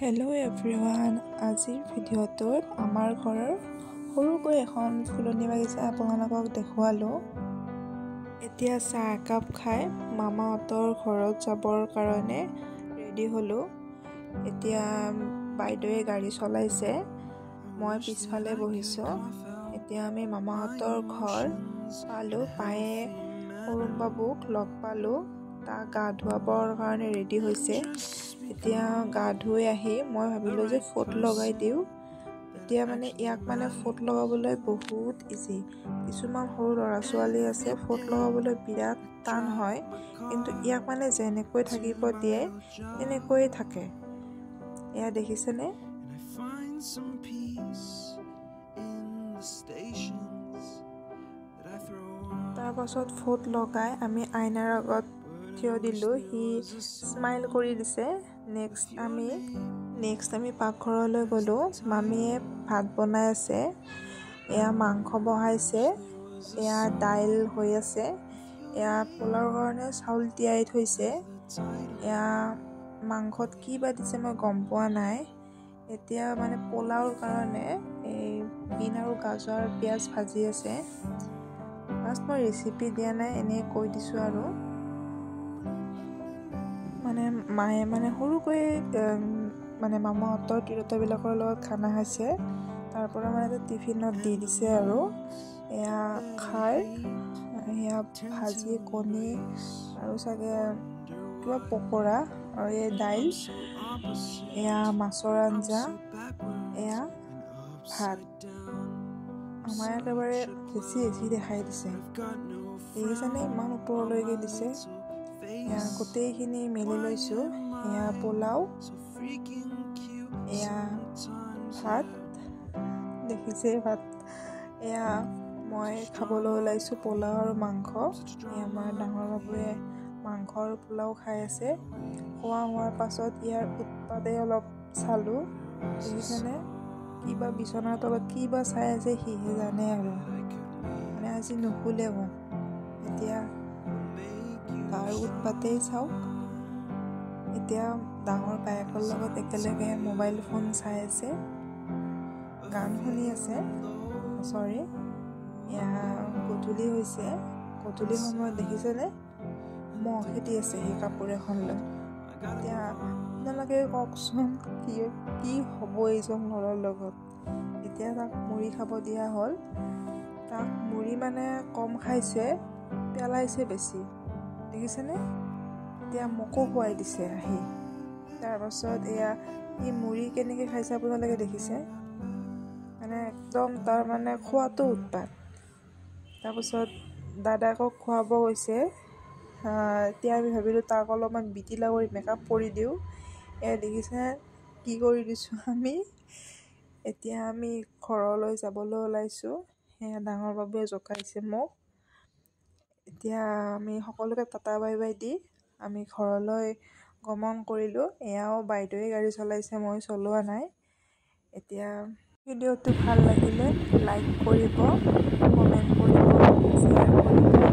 Hello' everyone, আজিৰ ভিডিঅ'টোত আমাৰ ঘৰৰ সৰুকৈ এখন ফুলনি বাগিচা আপোনালোকক দেখুৱালোঁ। এতিয়া চাহ একাপ খাই মামাহঁতৰ ঘৰত যাবৰ কাৰণে ৰেডি হ'লোঁ। এতিয়া বাইদেৱে গাড়ী চলাইছে, মই পিছফালে বহিছোঁ। এতিয়া আমি মামাহঁতৰ ঘৰ পালোঁ, পায়ে সৰু বাবুক লগ পালোঁ। তাক গা ধুৱাবৰ কাৰণে ৰেডি হৈছে। এতিয়া গা ধুই আহি মই ভাবিলোঁ যে ফোট লগাই দিওঁ। এতিয়া ইয়াক ফোট লগাবলৈ বহুত ইজি। কিছুমান সৰু ল'ৰা ছোৱালী আছে ফোট লগাবলৈ বিৰাট টান হয়, কিন্তু ইয়াক যেনেকৈ থাকিব দিয়ে তেনেকৈয়ে থাকে। এয়া দেখিছেনে? তাৰ পাছত ফোট লগাই আমি আইনাৰ আগত থিয় দিলোঁ। সি স্মাইল কৰি দিছে। নেক্সট আমি পাকঘৰলৈ গ'লোঁ। মামীয়ে ভাত বনাই আছে। এয়া মাংস বহাইছে, এয়া দাইল হৈ আছে, এয়া পোলাওৰ কাৰণে চাউল তিয়াই থৈছে। এয়া মাংসত কি বা দিছে মই গম পোৱা নাই। এতিয়া পোলাওৰ কাৰণে এই বিন আৰু গাজৰ পিঁয়াজ ভাজি আছে। ফাৰ্ষ্ট মই ৰেচিপি দিয়া নাই, এনেই কৈ দিছোঁ আৰু মায়ে সৰুকৈ মামাহঁতৰ তিৰোতাবিলাকৰ লগত খানা খাইছে। তাৰ পৰা টিফিনত দি দিছে আৰু এয়া খাৰ, এয়া ভাজি কণী আৰু চাগে কিবা পকৰা, আৰু এই দাইল, এয়া মাছৰ আঞ্জা, এয়া ভাত। আমাৰ একেবাৰে বেছি দেখাই দিছে। দেখিছেনে ইমান ওপৰলৈকে দিছে। এয়া গোটেইখিনি মেলি লৈছোঁ। এয়া পোলাও, এয়া ভাত, দেখিছে ভাত। এয়া মই খাবলৈ ওলাইছোঁ পোলাও আৰু মাংস। এয়া আমাৰ ডাঙৰ বাবুৱে মাংস আৰু পোলাও খাই আছে। খোৱা হোৱাৰ পাছত ইয়াৰ উৎপাতে অলপ চালোঁ। দেখিছেনে কিবা বিচনাৰ তলত কি বা চাই আছে, সিহে জানে আৰু আজি নুশুলেও। এতিয়া তাৰ উৎপাতেই চাওক। এতিয়া ডাঙৰ বায়েকৰ লগত একেলগে মোবাইল ফোন চাই আছে, গান শুনি আছে। এয়া গধূলি হৈছে। গধূলি সময়ত দেখিছেনে মহ খেদি আছে সেই কাপোৰ এখন লৈ। এতিয়া আপোনালোকে কওকচোন কি হ'ব এইজন ল'ৰাৰ লগত। এতিয়া তাক মুড়ি খাব দিয়া হ'ল। তাক মুড়ি কম খাইছে, পেলাইছে বেছি, দেখিছেনে? এতিয়া মোকো খুৱাই দিছে আহি। তাৰপাছত এয়া সি মুড়ি কেনেকৈ খাইছে আপোনালোকে দেখিছে? একদম তাৰ খোৱাটো উৎপাত। তাৰপিছত দাদাকক খুৱাব গৈছে। এতিয়া আমি ভাবিলোঁ তাক অলপমান বিটিলা কৰি মেকআপ কৰি দিওঁ। এয়া দেখিছে কি কৰি দিছোঁ আমি। এতিয়া আমি ঘৰলৈ যাবলৈ ওলাইছোঁ। সেয়া ডাঙৰ বাবুৱে জোকাইছে মোক। এতিয়া আমি সকলোকে টাটা বাই বাই দি আমি ঘৰলৈ গমন কৰিলোঁ। এয়াও বাইদেৱে গাড়ী চলাইছে, মই চলোৱা নাই। এতিয়া ভিডিঅ'টো ভাল লাগিলে লাইক কৰিব, কমেণ্ট কৰিব, শ্বেয়াৰ কৰিব।